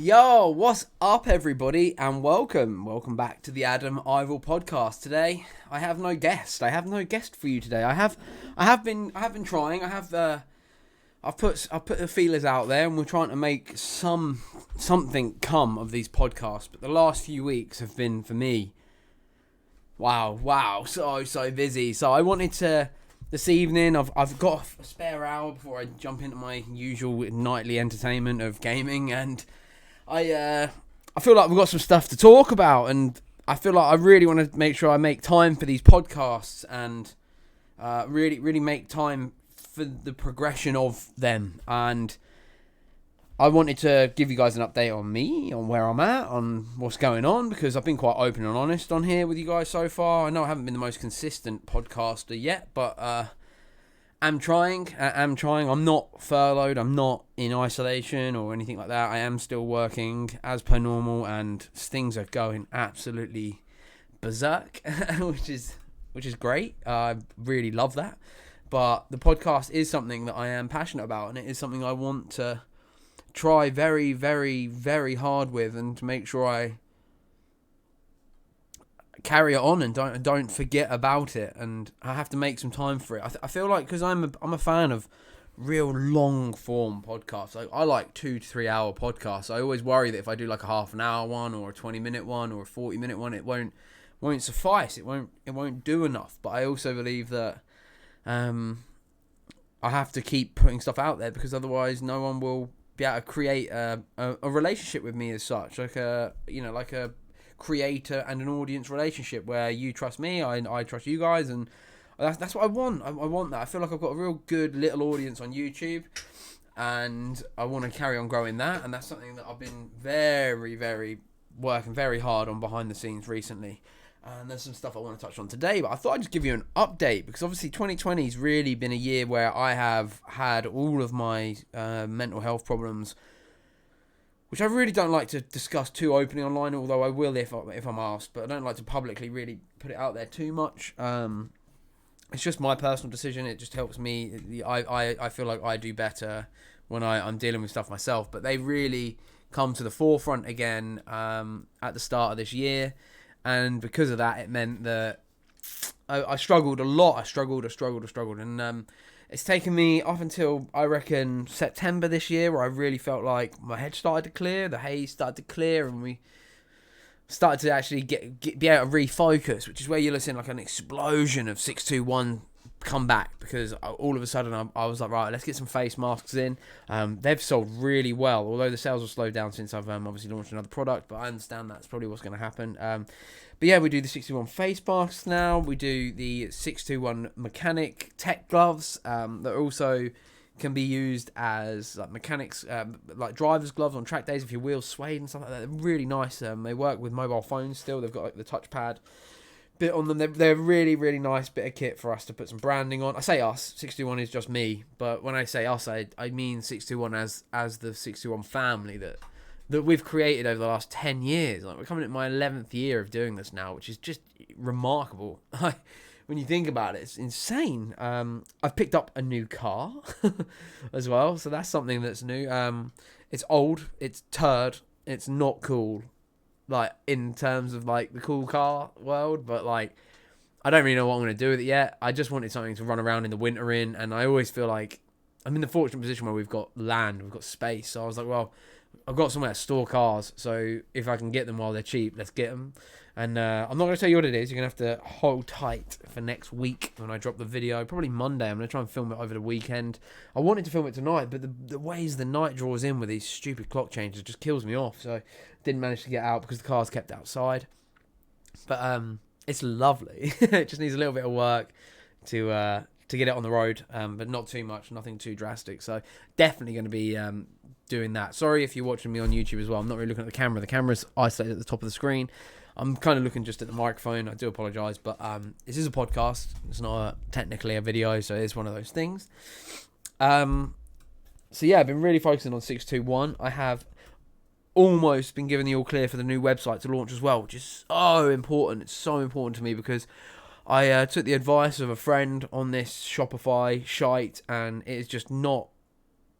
Yo, what's up, everybody, and welcome back to the Adam Ivor podcast. Today, I have no guest. I have no guest for you today. I have been trying. I've put the feelers out there, and we're trying to make something come of these podcasts. But the last few weeks have been, for me, wow, so busy. So I wanted to. This evening, I've got a spare hour before I jump into my usual nightly entertainment of gaming, and I feel like we've got some stuff to talk about, and I feel like I really want to make sure I make time for these podcasts and really make time for the progression of them. And I wanted to give you guys an update on me, on where I'm at, on what's going on, because I've been quite open and honest on here with you guys so far. I know I haven't been the most consistent podcaster yet, but I'm trying. I'm not furloughed. I'm not in isolation or anything like that. I am still working as per normal, and things are going absolutely berserk, which is great. I really love that. But the podcast is something that I am passionate about, and it is something I want to try very, very, very hard with, and to make sure I carry it on and don't forget about it. And I have to make some time for it. I feel like, because I'm a fan of real long form podcasts. I like 2 to 3 hour podcasts. I always worry that if I do like a half an hour one or a 20-minute one or a 40-minute one, it won't suffice. It won't do enough. But I also believe that I have to keep putting stuff out there, because otherwise no one will be able to create a relationship with me as such, like a creator and an audience relationship where you trust me, I trust you guys, and that's what I want. I want that. I feel like I've got a real good little audience on YouTube, and I want to carry on growing that, and that's something that I've been working very hard on behind the scenes recently. And there's some stuff I want to touch on today, but I thought I'd just give you an update, because obviously 2020 has really been a year where I have had all of my mental health problems, which I really don't like to discuss too openly online, although I will if I'm asked, but I don't like to publicly really put it out there too much. It's just my personal decision. It just helps me. I feel like I do better when I'm dealing with stuff myself, but they really come to the forefront again at the start of this year. And because of that, it meant that I struggled a lot. I struggled. And it's taken me up until, I reckon, September this year, where I really felt like my head started to clear, the haze started to clear, and we started to actually be able to refocus, which is where you're listening like an explosion of 621 come back, because all of a sudden I was like, right, let's get some face masks in. They've sold really well, although the sales have slowed down since I've obviously launched another product, but I understand that's probably what's going to happen. But yeah, we do the 621 face masks now. We do the 621 mechanic tech gloves that also can be used as like mechanics, like driver's gloves on track days if your wheels swayed and stuff like that. They're really nice. They work with mobile phones still. They've got like the touchpad bit on them. They're really, really nice bit of kit for us to put some branding on. I say us, 621 is just me, but when I say us, I mean 621 as the 621 family that we've created over the last 10 years. Like, we're coming at my 11th year of doing this now, which is just remarkable. When you think about it, it's insane. I've picked up a new car as well, so that's something that's new. It's old, it's turd, it's not cool, like, in terms of like the cool car world, but like, I don't really know what I'm going to do with it yet. I just wanted something to run around in the winter in, and I always feel like I'm in the fortunate position where we've got land, we've got space, so I was like, well, I've got somewhere to store cars, so if I can get them while they're cheap, let's get them. And I'm not going to tell you what it is. You're going to have to hold tight for next week when I drop the video. Probably Monday. I'm going to try and film it over the weekend. I wanted to film it tonight, but the ways the night draws in with these stupid clock changes just kills me off. So didn't manage to get out because the car's kept outside. But it's lovely. It just needs a little bit of work to get it on the road, but not too much, nothing too drastic. So definitely going to be doing that. Sorry if you're watching me on YouTube as well. I'm not really looking at the camera. The camera's isolated at the top of the screen. I'm kind of looking just at the microphone. I do apologise, but this is a podcast. It's not technically a video, so it's one of those things. So yeah, I've been really focusing on 621. I have almost been given the all clear for the new website to launch as well, which is so important. It's so important to me because I took the advice of a friend on this Shopify shite, and it has just not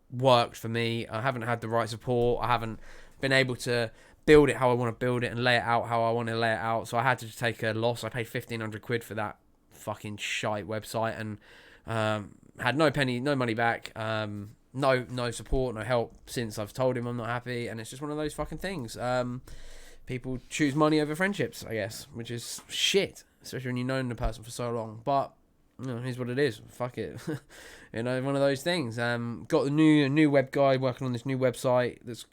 worked for me. I haven't had the right support. I haven't been able to build it how I want to build it and lay it out how I want to lay it out. So I had to take a loss. I paid 1,500 quid for that fucking shite website, and had no money back. No support, no help since I've told him I'm not happy, and it's just one of those fucking things. People choose money over friendships, I guess, which is shit, especially when you've known the person for so long. But here's what it is. Fuck it. One of those things. Got the new web guy working on this new website. That's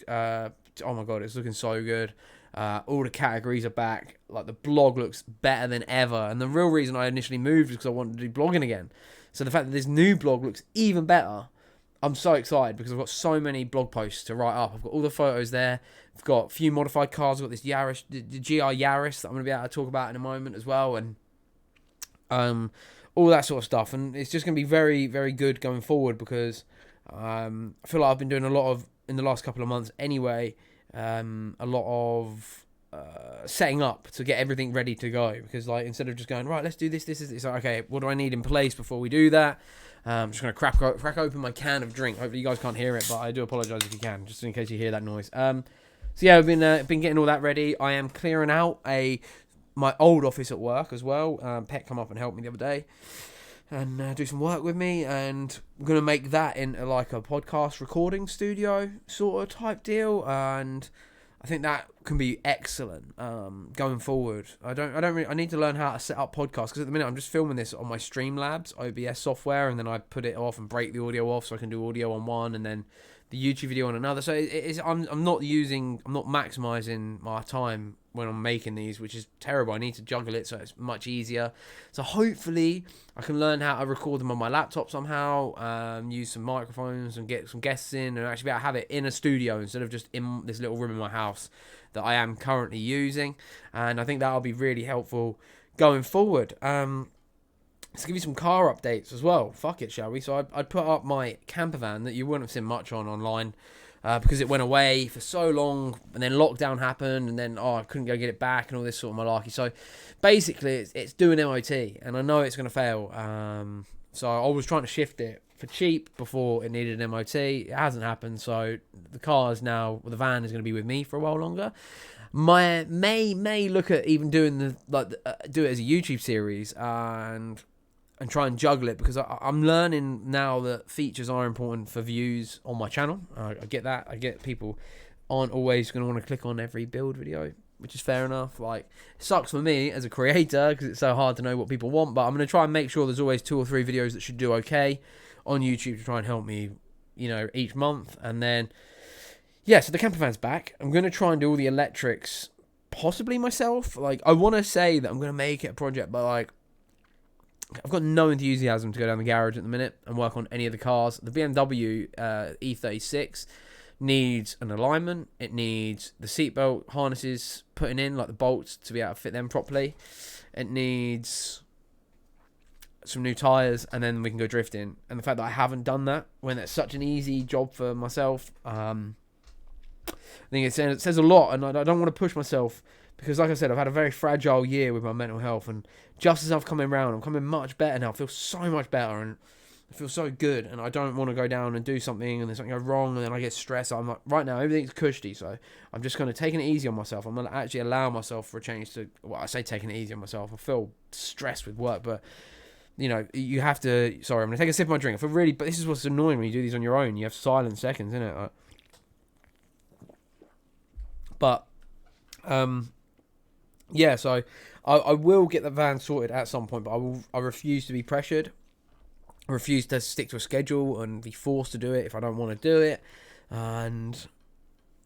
oh my god, it's looking so good. All the categories are back. Like, the blog looks better than ever. And the real reason I initially moved is because I wanted to do blogging again. So the fact that this new blog looks even better, I'm so excited because I've got so many blog posts to write up. I've got all the photos there. I've got a few modified cars. I've got this Yaris, the GR Yaris that I'm going to be able to talk about in a moment as well. And all that sort of stuff. And it's just going to be very, very good going forward because I feel like I've been doing a lot of, in the last couple of months anyway, a lot of setting up to get everything ready to go, because like, instead of just going, right, let's do this, it's like, okay, what do I need in place before we do that? I'm just going to crack open my can of drink. Hopefully you guys can't hear it, but I do apologise if you can, just in case you hear that noise. So yeah, I've been getting all that ready. I am clearing out my old office at work as well. Pet come up and helped me the other day and do some work with me, and I'm going to make that into like a podcast recording studio sort of type deal, and I think that can be excellent going forward. I need to learn how to set up podcasts, because at the minute I'm just filming this on my Streamlabs OBS software, and then I put it off and break the audio off so I can do audio on one and then the YouTube video on another. So I'm not maximizing my time when I'm making these, which is terrible. I need to juggle it so it's much easier. So hopefully I can learn how to record them on my laptop somehow, use some microphones and get some guests in, and actually be able to have it in a studio instead of just in this little room in my house that I am currently using. And I think that'll be really helpful going forward. Let's give you some car updates as well. Fuck it, shall we? So I'd put up my camper van that you wouldn't have seen much online, because it went away for so long, and then lockdown happened, and then I couldn't go get it back, and all this sort of malarkey. So basically, it's doing MOT, and I know it's going to fail. So I was trying to shift it for cheap before it needed an MOT. It hasn't happened, so the van is going to be with me for a while longer. May look at even doing do it as a YouTube series and try and juggle it, because I'm learning now that features are important for views on my channel. I get that. I get people aren't always going to want to click on every build video, which is fair enough. Like, it sucks for me as a creator because it's so hard to know what people want, but I'm going to try and make sure there's always 2 or 3 videos that should do okay on YouTube to try and help me, each month. And then, yeah, so the camper van's back. I'm going to try and do all the electrics possibly myself. Like, I want to say that I'm going to make it a project, but like, I've got no enthusiasm to go down the garage at the minute and work on any of the cars. The BMW E36 needs an alignment. It needs the seatbelt harnesses putting in, like the bolts, to be able to fit them properly. It needs some new tyres, and then we can go drifting. And the fact that I haven't done that when it's such an easy job for myself, I think it says a lot, and I don't want to push myself, because like I said, I've had a very fragile year with my mental health, and just as I've come around, I'm coming much better now. I feel so much better, and I feel so good, and I don't want to go down and do something, and then something go wrong, and then I get stressed. I'm like, right now, everything's cushy, so I'm just going to take it easy on myself. I'm going to actually allow myself for a change to, well, I say taking it easy on myself. I feel stressed with work, but, you have to, sorry, I'm going to take a sip of my drink. I feel really, but this is what's annoying when you do these on your own. You have silent seconds, innit? Like, but, yeah, so I will get the van sorted at some point, but I refuse to be pressured. I refuse to stick to a schedule and be forced to do it if I don't want to do it. And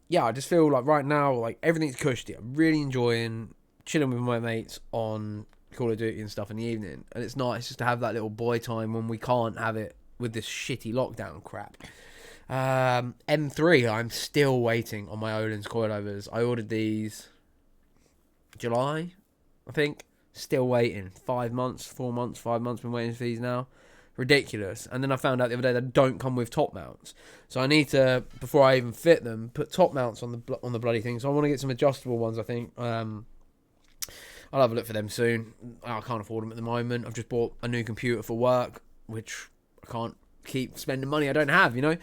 yeah, I just feel like right now, like, everything's cushy. I'm really enjoying chilling with my mates on Call of Duty and stuff in the evening. And it's nice just to have that little boy time when we can't have it with this shitty lockdown crap. M3, I'm still waiting on my Olin's coilovers. I ordered these July, I think. Still waiting. 5 months, 4 months, 5 months, been waiting for these now. Ridiculous. And then I found out the other day they don't come with top mounts, so I need to, before I even fit them, put top mounts on the bloody thing. So I want to get some adjustable ones, I think. I'll have a look for them soon. I can't afford them at the moment. I've just bought a new computer for work, which I can't keep spending money I don't have, you know.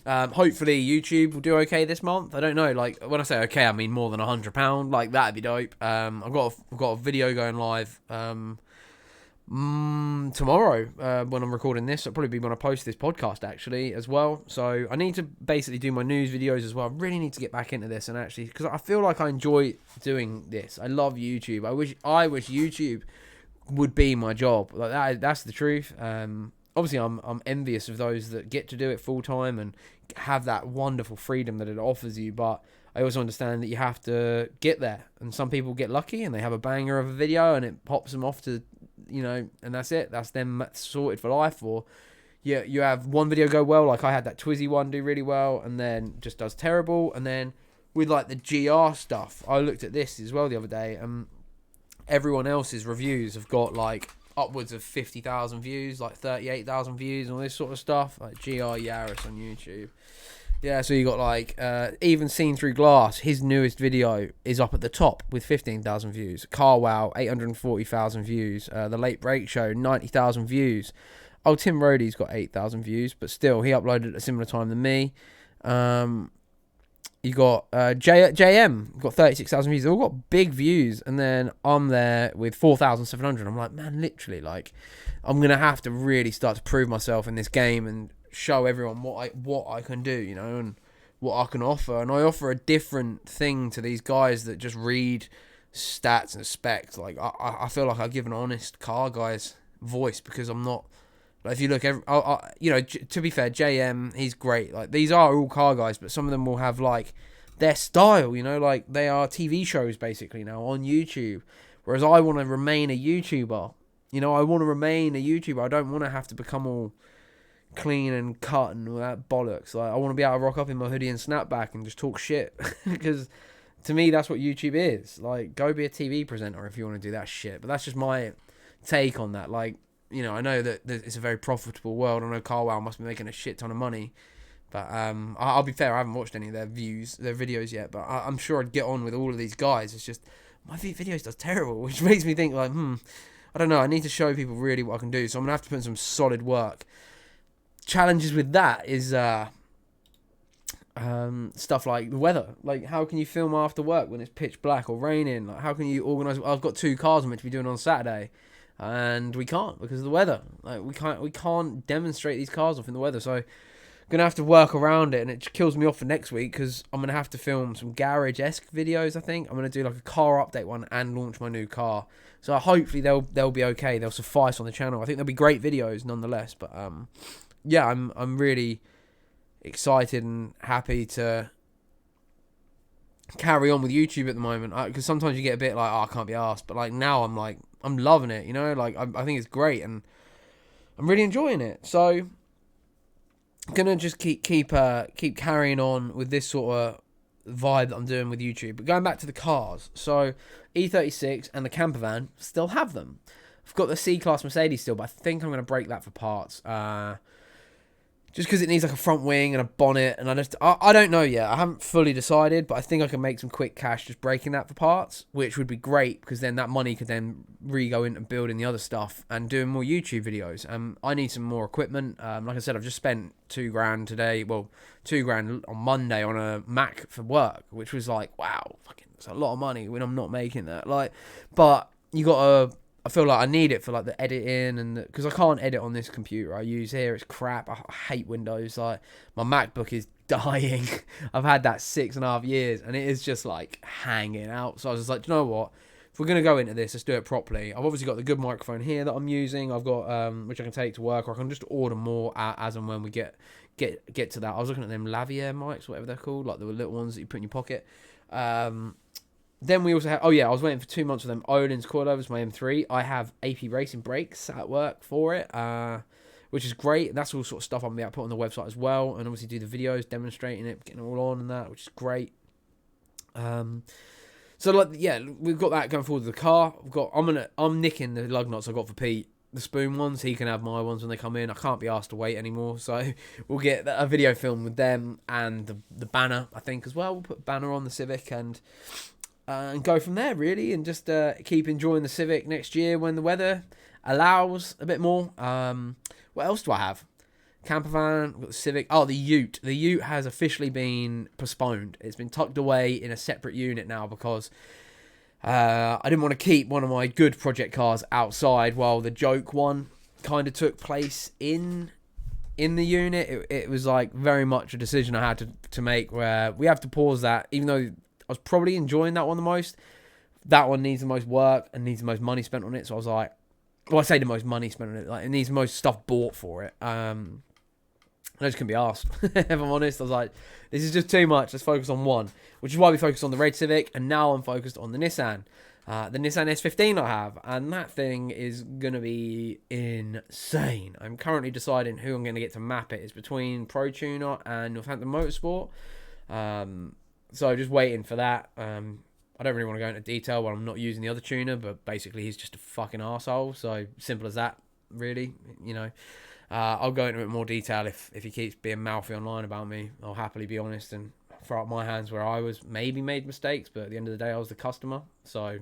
Hopefully YouTube will do okay this month. I don't know, like when I say okay, I mean more than £100. Like that'd be dope. I've got a video going live tomorrow when I'm recording this. It'll probably be when I post this podcast actually as well. So I need to basically do my news videos as well. I really need to get back into this, and actually, because I feel like I enjoy doing this. I love YouTube. I wish YouTube would be my job. Like that's the truth. Obviously I'm envious of those that get to do it full time and have that wonderful freedom that it offers you, but I also understand that you have to get there, and some people get lucky and they have a banger of a video and it pops them off to, you know, and that's it. That's them sorted for life. Or you have one video go well, like I had that Twizzy one do really well, and then just does terrible. And then with like the GR stuff, I looked at this as well the other day, and everyone else's reviews have got like upwards of 50,000 views, like 38,000 views, and all this sort of stuff. Like GR Yaris on YouTube. Yeah, so you got like even Seen Through Glass. His newest video is up at the top with 15,000 views. Car Wow 840,000 views. The Late Break Show 90,000 views. Oh, Tim Rodey's got 8,000 views, but still he uploaded at a similar time than me. You got JM got 36,000 views. They all got big views, and then I'm there with 4,700. I'm like, man, literally, like, I'm gonna have to really start to prove myself in this game and show everyone what I can do, you know, and what I can offer. And I offer a different thing to these guys that just read stats and specs. Like I feel like I give an honest car guy's voice, because I'm not. Like, if you look, you know, to be fair, JM, he's great. Like, these are all car guys, but some of them will have, like, their style, you know, like, they are TV shows, basically, now, on YouTube. Whereas I want to remain a YouTuber. You know, I want to remain a YouTuber. I don't want to have to become all clean and cut and all that bollocks. Like, I want to be able to rock up in my hoodie and snapback and just talk shit. Because, to me, that's what YouTube is. Like, go be a TV presenter if you want to do that shit. But that's just my take on that. Like, you know, I know that it's a very profitable world. I know Carwell must be making a shit ton of money. But I'll be fair, I haven't watched any of their videos yet. But I'm sure I'd get on with all of these guys. It's just, my videos does terrible, which makes me think, like, I don't know. I need to show people really what I can do. So I'm going to have to put in some solid work. Challenges with that is stuff like the weather. Like, how can you film after work when it's pitch black or raining? Like, how can you organise? I've got 2 cars I'm meant to be doing on Saturday. And we can't because of the weather. Like, we can't demonstrate these cars off in the weather. So I'm gonna have to work around it, and it kills me off for next week because I'm gonna have to film some garage-esque videos. I think I'm gonna do like a car update one and launch my new car. So hopefully they'll be okay. They'll suffice on the channel. I think they'll be great videos nonetheless. But yeah, I'm really excited and happy to carry on with YouTube at the moment, because sometimes you get a bit like, oh, I can't be arsed, but like now I'm loving it, you know, like I think it's great and I'm really enjoying it. So I'm gonna just keep carrying on with this sort of vibe that I'm doing with YouTube. But going back to the cars, so E36 and the camper van still have them. I've got the C-Class Mercedes still, but I think I'm gonna break that for parts. Just because it needs like a front wing and a bonnet, and I don't know yet. I haven't fully decided, but I think I can make some quick cash just breaking that for parts, which would be great because then that money could then go into building the other stuff and doing more YouTube videos. I need some more equipment. Like I said, I've just spent $2,000 today. Well, $2,000 on Monday on a Mac for work, which was like, wow, fucking, it's a lot of money when I'm not making that. Like, but you gotta. I feel like I need it for like the editing, and because I can't edit on this computer I use here. It's crap. I hate Windows. Like, my MacBook is dying. I've had that 6.5 years and it is just like hanging out. So I was just like, do you know what? If we're gonna go into this, let's do it properly. I've obviously got the good microphone here that I'm using. I've got which I can take to work, or I can just order more as and when we get to that. I was looking at them Lavalier mics, whatever they're called, like the little ones that you put in your pocket. Then we also have, I was waiting for 2 months for them Olin's coilovers, my M3. I have AP Racing brakes at work for it, which is great. That's all sort of stuff I'm going to be able to put on the website as well, and obviously do the videos demonstrating it, getting it all on and that, which is great. So like, yeah, we've got that going forward with the car. I'm nicking the lug nuts I got for Pete, the spoon ones. He can have my ones when they come in. I can't be asked to wait anymore, so we'll get a video film with them and the banner, I think, as well. We'll put a banner on the Civic and go from there, really, and just keep enjoying the Civic next year when the weather allows a bit more. What else do I have? camper van, we've got the Civic. Oh, the Ute. The Ute has officially been postponed. It's been tucked away in a separate unit now because I didn't want to keep one of my good project cars outside while the joke one kind of took place in the unit. It was like very much a decision I had to make where we have to pause that, even though I was probably enjoying that one the most. That one needs the most work and needs the most money spent on it. So I was like, well, I say the most money spent on it, like it needs the most stuff bought for it. I just couldn't be asked. If I'm honest, I was like, this is just too much. Let's focus on one, which is why we focused on the Red Civic, and now I'm focused on the Nissan S15 I have, and that thing is going to be insane. I'm currently deciding who I'm going to get to map it. It's between Pro Tuner and Northampton Motorsport, so just waiting for that. I don't really want to go into detail while I'm not using the other tuner, but basically he's just a fucking arsehole, so simple as that, really, you know. I'll go into it in more detail if he keeps being mouthy online about me. I'll happily be honest and throw up my hands where I was maybe made mistakes, but at the end of the day I was the customer, so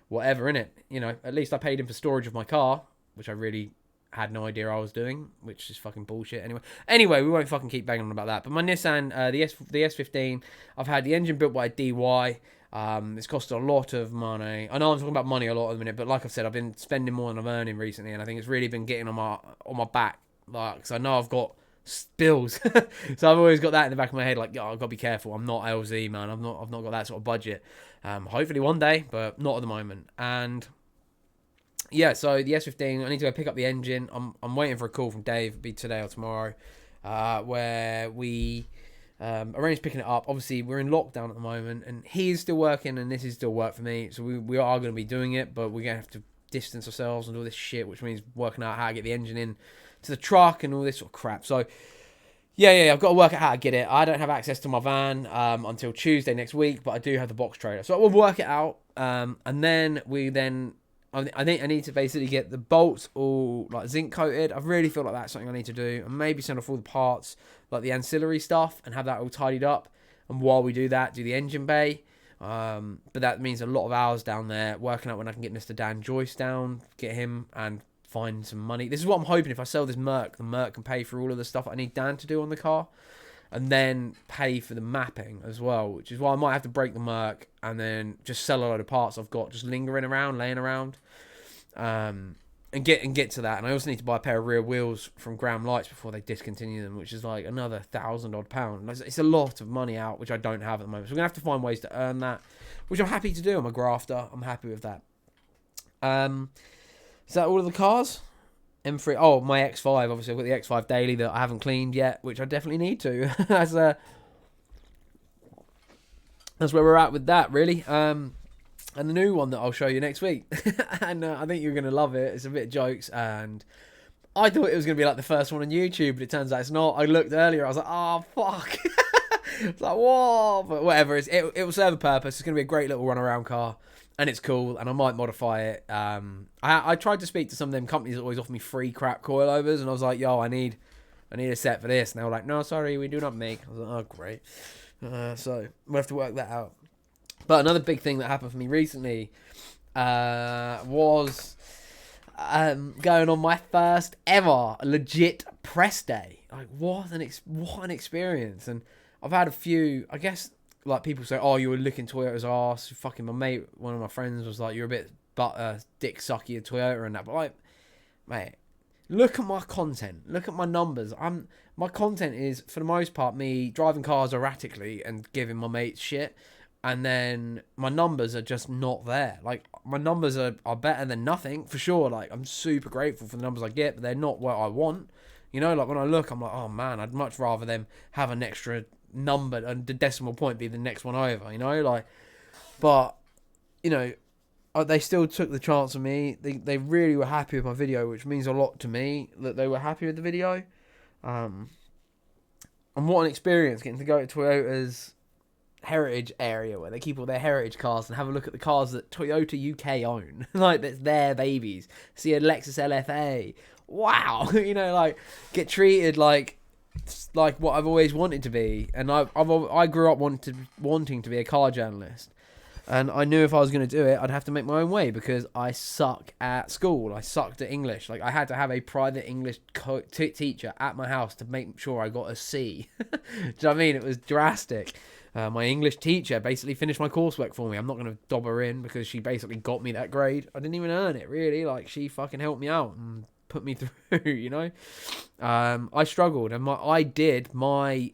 whatever, innit? You know, at least I paid him for storage of my car, which I really had no idea I was doing, which is fucking bullshit anyway. We won't fucking keep banging on about that. But my Nissan, the S15, I've had the engine built by DY. It's costed a lot of money. I know I'm talking about money a lot at the minute, but like I've said, I've been spending more than I'm earning recently, and I think it's really been getting on my back, like, because I know I've got bills. So I've always got that in the back of my head, like, yo, I've got to be careful. I'm not LZ, man. I've not got that sort of budget. Hopefully one day, but not at the moment. And yeah, so the S15, I need to go pick up the engine. I'm waiting for a call from Dave, it'll be today or tomorrow, where we arranged picking it up. Obviously, we're in lockdown at the moment, and he is still working, and this is still work for me. So we are going to be doing it, but we're going to have to distance ourselves and all this shit, which means working out how to get the engine in to the truck and all this sort of crap. So yeah, I've got to work out how to get it. I don't have access to my van until Tuesday next week, but I do have the box trailer, so we'll work it out. And then I think I need to basically get the bolts all like zinc coated. I really feel like that's something I need to do, and maybe send off all the parts, like the ancillary stuff, and have that all tidied up. And while we do that, do the engine bay. But that means a lot of hours down there, working out when I can get Mr. Dan Joyce down, get him, and find some money. This is what I'm hoping. If I sell this Merc, the Merc can pay for all of the stuff I need Dan to do on the car, and then pay for the mapping as well, which is why I might have to break the Merc and then just sell a load of parts I've got just lingering around, laying around, and get to that. And I also need to buy a pair of rear wheels from Graham Lights before they discontinue them, which is like another £1,000 odd. It's a lot of money out, which I don't have at the moment. So we're gonna have to find ways to earn that, which I'm happy to do. I'm a grafter. I'm happy with that. Is that all of the cars? M3. Oh, my X5. Obviously, I've got the X5 daily that I haven't cleaned yet, which I definitely need to. That's where we're at with that, really. And the new one that I'll show you next week. And I think you're going to love it. It's a bit of jokes, and I thought it was going to be like the first one on YouTube, but it turns out it's not. I looked earlier, I was like, oh, fuck. It's like, whoa. But whatever. It will serve a purpose. It's going to be a great little run-around car. And it's cool, and I might modify it. I tried to speak to some of them companies that always offer me free crap coilovers, and I was like, yo, I need a set for this. And they were like, no, sorry, we do not make. I was like, oh, great. So we'll have to work that out. But another big thing that happened for me recently was going on my first ever legit press day. Like, what an experience. And I've had a few, I guess, like, people say, oh, you were licking Toyota's arse. Fucking my mate, one of my friends, was like, you're a bit dick sucky at Toyota and that. But like, mate, look at my content. Look at my numbers. My content is, for the most part, me driving cars erratically and giving my mates shit. And then my numbers are just not there. Like, my numbers are better than nothing, for sure. Like, I'm super grateful for the numbers I get, but they're not what I want. You know, like, when I look, I'm like, oh, man, I'd much rather them have an extra number and the decimal point be the next one over, you know, like, but, you know, they still took the chance on me. They really were happy with my video, which means a lot to me that they were happy with the video. And what an experience getting to go to Toyota's heritage area where they keep all their heritage cars and have a look at the cars that Toyota UK own. Like, that's their babies. See a Lexus LFA. Wow. You know, like, get treated like what I've always wanted to be. And I grew up wanting to be a car journalist. And I knew if I was going to do it, I'd have to make my own way because I suck at school. I sucked at English. Like, I had to have a private English teacher at my house to make sure I got a C. Do you know what I mean? It was drastic. My English teacher basically finished my coursework for me. I'm not going to dob her in because she basically got me that grade. I didn't even earn it, really. Like, she fucking helped me out and put me through, you know? I struggled, and I did my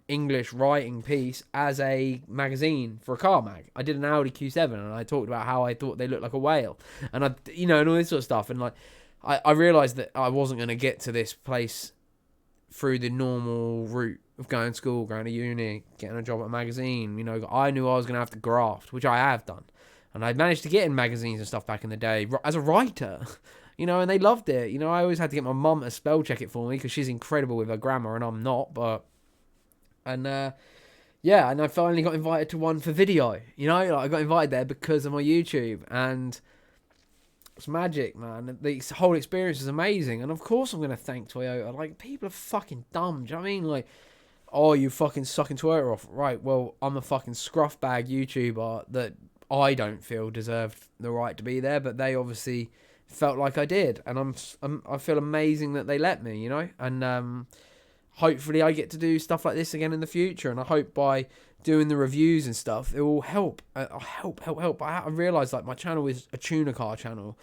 English writing piece as a magazine for a car mag. I did an Audi Q7, and I talked about how I thought they looked like a whale, and and all this sort of stuff. And like, I realized that I wasn't going to get to this place through the normal route of going to school, going to uni, getting a job at a magazine. I knew I was going to have to graft, which I have done, and I managed to get in magazines and stuff back in the day as a writer. And they loved it. I always had to get my mum to spell check it for me because she's incredible with her grammar and I'm not, and I finally got invited to one for video. I got invited there because of my YouTube, and it's magic, man. The whole experience is amazing, and of course I'm gonna thank Toyota. Like, people are fucking dumb. Do you know what I mean? Like, oh, you fucking sucking Toyota off, right? Well, I'm a fucking scruff bag YouTuber that I don't feel deserved the right to be there, but they obviously felt like I did, and I feel amazing that they let me. And hopefully I get to do stuff like this again in the future, and I hope by doing the reviews and stuff, it will help. Help. I realised, like, my channel is a tuner car channel,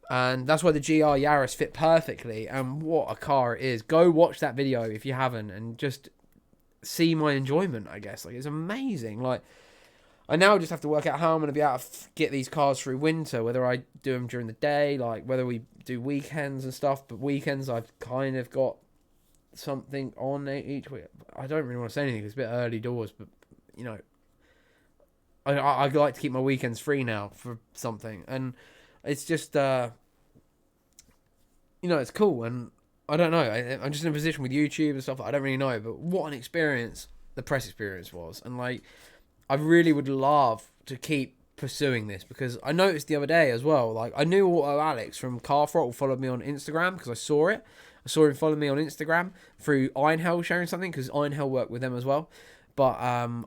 and that's why the GR Yaris fit perfectly, and what a car it is. Go watch that video if you haven't, and just see my enjoyment, I guess. Like, it's amazing. Like, I now just have to work out how I'm going to be able to get these cars through winter, whether I do them during the day, like whether we do weekends and stuff. But weekends, I've kind of got something on each week. I don't really want to say anything, it's a bit early doors, but I like to keep my weekends free now for something, and it's just it's cool. And I don't know, I'm just in a position with YouTube and stuff, I don't really know, but what an experience the press experience was. And like, I really would love to keep pursuing this, because I noticed the other day as well, like, I knew Auto Alex from Car Throttle followed me on Instagram because I saw it. I saw him follow me on Instagram through Ironhell sharing something, because Ironhell worked with them as well. But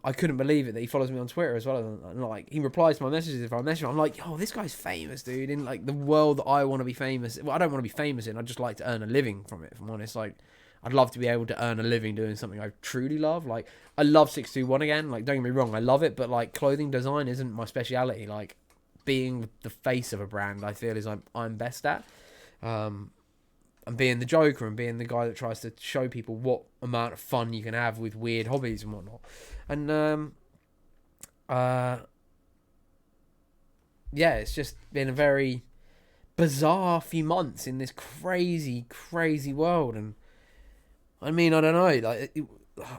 I couldn't believe it that he follows me on Twitter as well. And like, he replies to my messages if I message him. I'm like, yo, this guy's famous, dude, in like the world that I want to be famous. Well, I don't want to be famous in. I just like to earn a living from it, if I'm honest. Like, I'd love to be able to earn a living doing something I truly love. Like, I love 621 again. Like, don't get me wrong, I love it. But like, clothing design isn't my speciality. Like, being the face of a brand, I feel, is I'm best at. And being the Joker and being the guy that tries to show people what amount of fun you can have with weird hobbies and whatnot. And it's just been a very bizarre few months in this crazy, crazy world. And I mean, I don't know, like,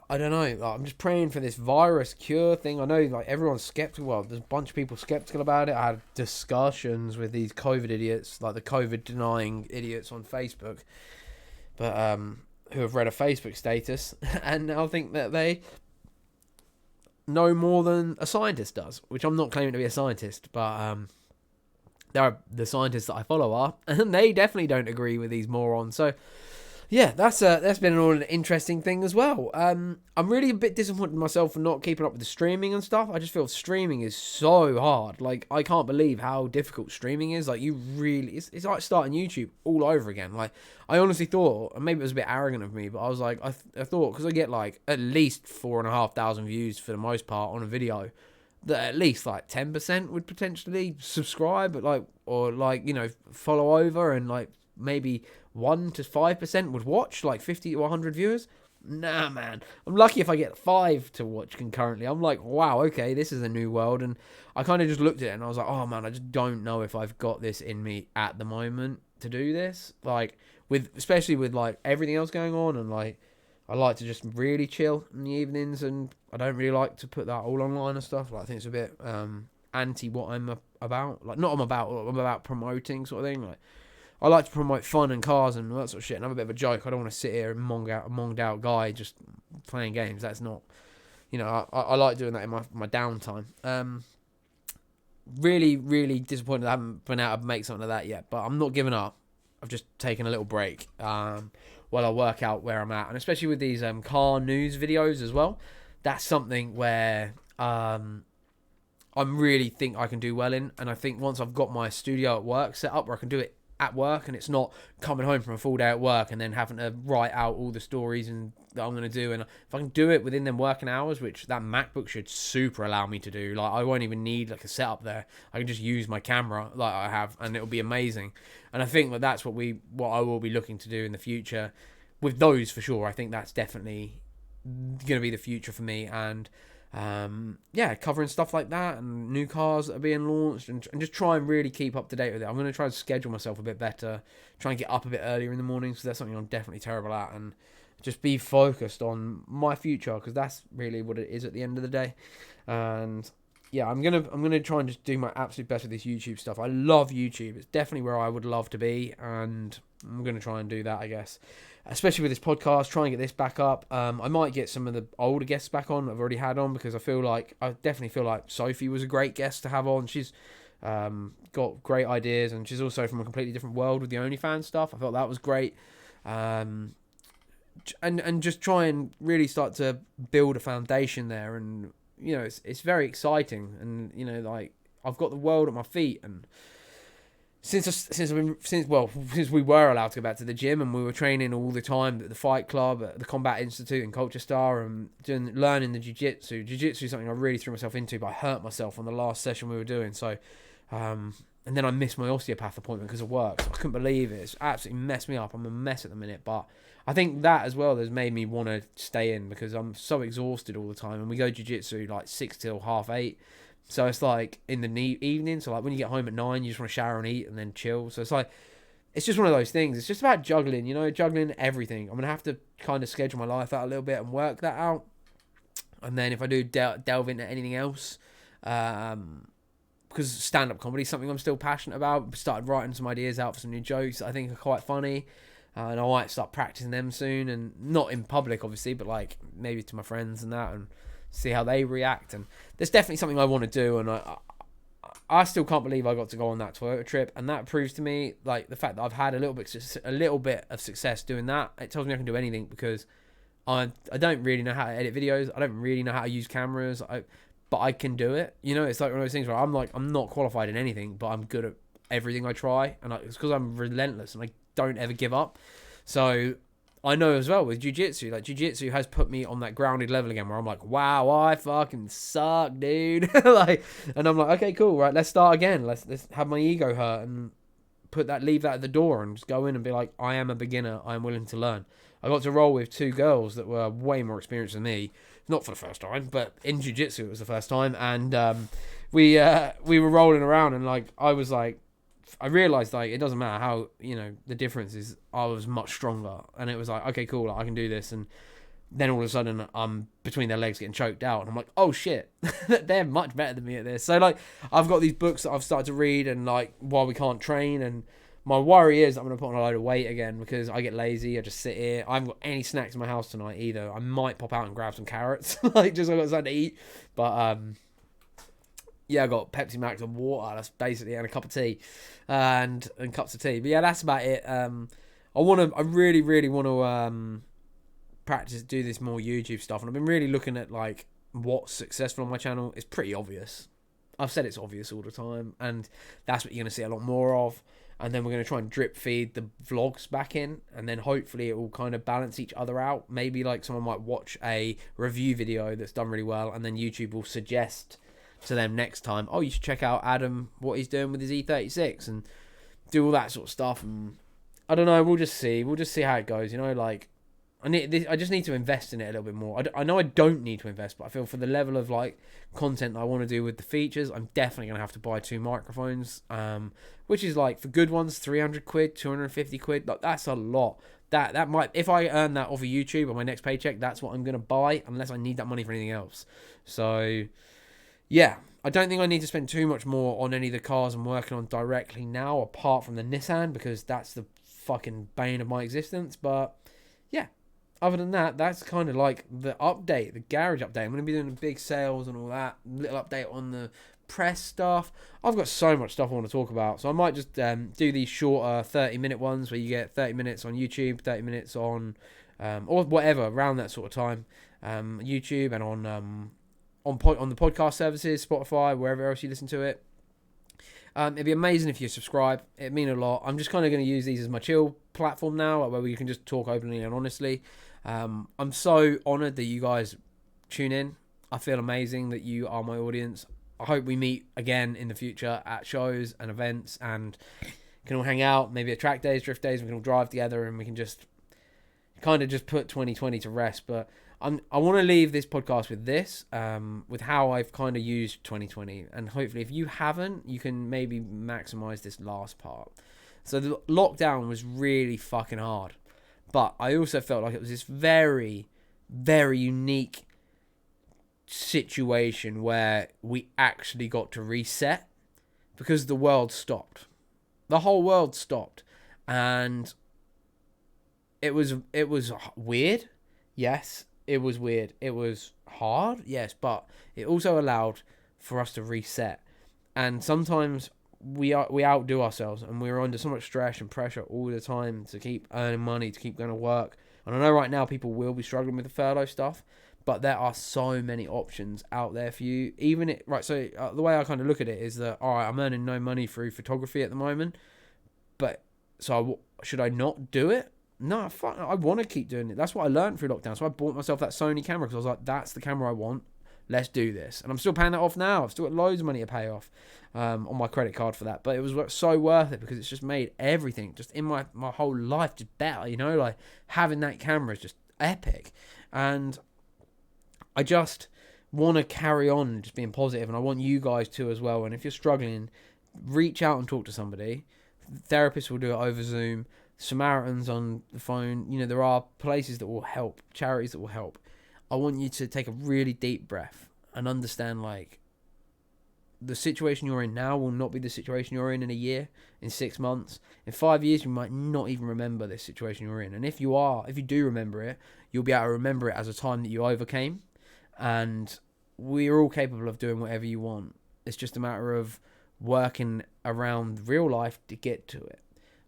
I don't know. Like, I'm just praying for this virus cure thing. I know, like, everyone's skeptical. Well, there's a bunch of people skeptical about it. I had discussions with these COVID idiots, like the COVID denying idiots on Facebook, but who have read a Facebook status and now think that they know more than a scientist does. Which I'm not claiming to be a scientist, but there are the scientists that I follow are, and they definitely don't agree with these morons. So yeah, that's been an interesting thing as well. I'm really a bit disappointed in myself for not keeping up with the streaming and stuff. I just feel streaming is so hard. Like, I can't believe how difficult streaming is. Like, it's like starting YouTube all over again. Like, I honestly thought, and maybe it was a bit arrogant of me, but I was like, I thought, because I get like at least 4,500 views for the most part on a video, that at least like 10% would potentially subscribe, but like, or like, follow over, and like maybe 1 to 5% would watch, like 50 or 100 viewers. Nah, man. I'm lucky if I get 5 to watch concurrently. I'm like, wow, okay, this is a new world. And I kind of just looked at it and I was like, oh man, I just don't know if I've got this in me at the moment to do this. Like, especially with like everything else going on, and like, I like to just really chill in the evenings, and I don't really like to put that all online and stuff. Like, I think it's a bit anti what I'm about. Like, I'm about promoting sort of thing. Like, I like to promote fun and cars and all that sort of shit, and I'm a bit of a joke. I don't want to sit here and monged out guy just playing games. That's not, I like doing that in my downtime. Really, really disappointed I haven't been able to make something of that yet, but I'm not giving up. I've just taken a little break while I work out where I'm at, and especially with these car news videos as well. That's something where I'm really think I can do well in. And I think once I've got my studio at work set up where I can do it at work, and it's not coming home from a full day at work and then having to write out all the stories and that I'm going to do, and if I can do it within them working hours, which that MacBook should super allow me to do, like I won't even need like a setup there. I can just use my camera like I have, and it'll be amazing. And I think that that's what I will be looking to do in the future with those, for sure. I think that's definitely going to be the future for me. And yeah, covering stuff like that and new cars that are being launched, and just try and really keep up to date with it. I'm going to try and schedule myself a bit better, try and get up a bit earlier in the mornings, because that's something I'm definitely terrible at, and just be focused on my future, because that's really what it is at the end of the day. And yeah, I'm gonna try and just do my absolute best with this YouTube stuff. I love YouTube. It's definitely where I would love to be, and I'm gonna try and do that, I guess. Especially with this podcast, try and get this back up. I might get some of the older guests back on that I've already had on, because I definitely feel like Sophie was a great guest to have on. She's got great ideas, and she's also from a completely different world with the OnlyFans stuff. I thought that was great. And just try and really start to build a foundation there, and you know, it's very exciting, and you know, like I've got the world at my feet. And since we were allowed to go back to the gym, and we were training all the time at the Fight Club, at the Combat Institute in Colchester, and learning the jiu-jitsu. Jiu-jitsu is something I really threw myself into, but I hurt myself on the last session we were doing. So, and then I missed my osteopath appointment because of work. So I couldn't believe it. It's absolutely messed me up. I'm a mess at the minute, but I think that as well has made me want to stay in, because I'm so exhausted all the time. And we go jiu-jitsu like 6 till 8:30. So it's like in the evening. So like when you get home at 9, you just want to shower and eat and then chill. So it's like, it's just one of those things. It's just about juggling, you know, juggling everything. I'm going to have to kind of schedule my life out a little bit and work that out. And then if I do delve into anything else, because stand-up comedy is something I'm still passionate about. I started writing some ideas out for some new jokes that I think are quite funny. And I might start practicing them soon, and not in public, obviously, but like maybe to my friends and that, and see how they react. And there's definitely something I want to do, and I still can't believe I got to go on that Toyota trip, and that proves to me, like, the fact that I've had a little bit of success doing that. It tells me I can do anything, because I don't really know how to edit videos. I don't really know how to use cameras. But I can do it. You know, it's like one of those things where I'm not qualified in anything, but I'm good at everything I try, and it's because I'm relentless and I don't ever give up. So I know as well with jiu-jitsu, like jiu-jitsu has put me on that grounded level again, where I'm like, wow, I fucking suck, dude. Like, and I'm like, okay, cool, right, let's start again. Let's have my ego hurt and leave that at the door, and just go in and be like, I am a beginner. I am willing to learn. I got to roll with 2 girls that were way more experienced than me. Not for the first time, but in jiu-jitsu it was the first time. And we were rolling around, and like I realised like it doesn't matter how, you know, the difference is I was much stronger, and it was like, okay, cool, like, I can do this. And then all of a sudden I'm between their legs getting choked out, and I'm like, oh shit, they're much better than me at this. So like I've got these books that I've started to read, and like while we can't train, and my worry is I'm going to put on a load of weight again, because I get lazy. I just sit here. I haven't got any snacks in my house tonight either. I might pop out and grab some carrots, like just so I've got something to eat. But yeah, I got Pepsi Max and water. That's basically, and a cup of tea, and cups of tea. But yeah, that's about it. I really, really want to do this more YouTube stuff, and I've been really looking at like what's successful on my channel. It's pretty obvious. I've said it's obvious all the time, and that's what you're going to see a lot more of. And then we're going to try and drip feed the vlogs back in, and then hopefully it will kind of balance each other out. Maybe like someone might watch a review video that's done really well, and then YouTube will suggest to them next time, oh, you should check out Adam, what he's doing with his E36, and do all that sort of stuff. And I don't know, we'll just see how it goes, you know. Like I just need to invest in it a little bit more. I know I don't need to invest, but I feel for the level of like content I want to do with the features, I'm definitely going to have to buy 2 microphones, which is like, for good ones, 300 quid, 250 quid. Like, that's a lot. That might, if I earn that off of YouTube on my next paycheck, that's what I'm going to buy, unless I need that money for anything else. So yeah, I don't think I need to spend too much more on any of the cars I'm working on directly now, apart from the Nissan, because that's the fucking bane of my existence. But yeah, other than that, that's kind of like the update, the garage update. I'm going to be doing big sales and all that. Little update on the press stuff. I've got so much stuff I want to talk about, so I might just do these shorter 30-minute ones where you get 30 minutes on YouTube, 30 minutes on or whatever around that sort of time, YouTube, and on on the podcast services, Spotify, wherever else you listen to it. It'd be amazing if you subscribe. It'd mean a lot. I'm just kind of going to use these as my chill platform now, where we can just talk openly and honestly. I'm so honoured that you guys tune in. I feel amazing that you are my audience. I hope we meet again in the future at shows and events and can all hang out, maybe at track days, drift days, we can all drive together and we can just kind of just put 2020 to rest. But I want to leave this podcast with this, with how I've kind of used 2020. And hopefully if you haven't, you can maybe maximize this last part. So the lockdown was really fucking hard. But I also felt like it was this very, very unique situation where we actually got to reset because the world stopped. The whole world stopped. And it was weird. Yes, it was weird. It was hard. Yes, but it also allowed for us to reset. And sometimes we outdo ourselves and we're under so much stress and pressure all the time to keep earning money, to keep going to work. And I know right now people will be struggling with the furlough stuff, but there are so many options out there for you. So the way I kind of look at it is that, all right, I'm earning no money through photography at the moment, but so should I not do it? No, fuck, I want to keep doing it. That's what I learned through lockdown. So I bought myself that Sony camera because I was like, that's the camera I want. Let's do this. And I'm still paying that off now. I've still got loads of money to pay off on my credit card for that. But it was so worth it because it's just made everything just in my whole life just better. You know, like having that camera is just epic. And I just want to carry on just being positive, and I want you guys to as well. And if you're struggling, reach out and talk to somebody. Therapists will do it over Zoom. Samaritans on the phone. You know, there are places that will help, charities that will help. I want you to take a really deep breath and understand, like, the situation you're in now will not be the situation you're in a year, in 6 months. In 5 years, you might not even remember this situation you're in. And if you do remember it, you'll be able to remember it as a time that you overcame. And we're all capable of doing whatever you want. It's just a matter of working around real life to get to it.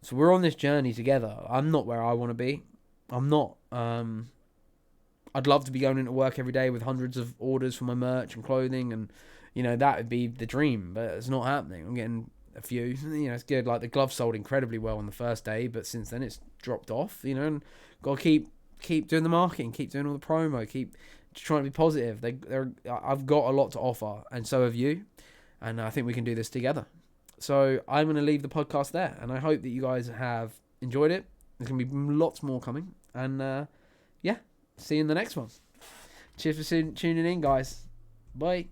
So we're on this journey together. I'm not where I want to be. I'm not. I'd love to be going into work every day with hundreds of orders for my merch and clothing, and you know that would be the dream. But it's not happening. I'm getting a few. You know, it's good. Like the gloves sold incredibly well on the first day, but since then it's dropped off. You know, and got to keep doing the marketing, keep doing all the promo, keep trying to be positive. I've got a lot to offer, and so have you. And I think we can do this together. So I'm going to leave the podcast there, and I hope that you guys have enjoyed it. There's going to be lots more coming, and yeah, see you in the next one. Cheers for tuning in, guys. Bye.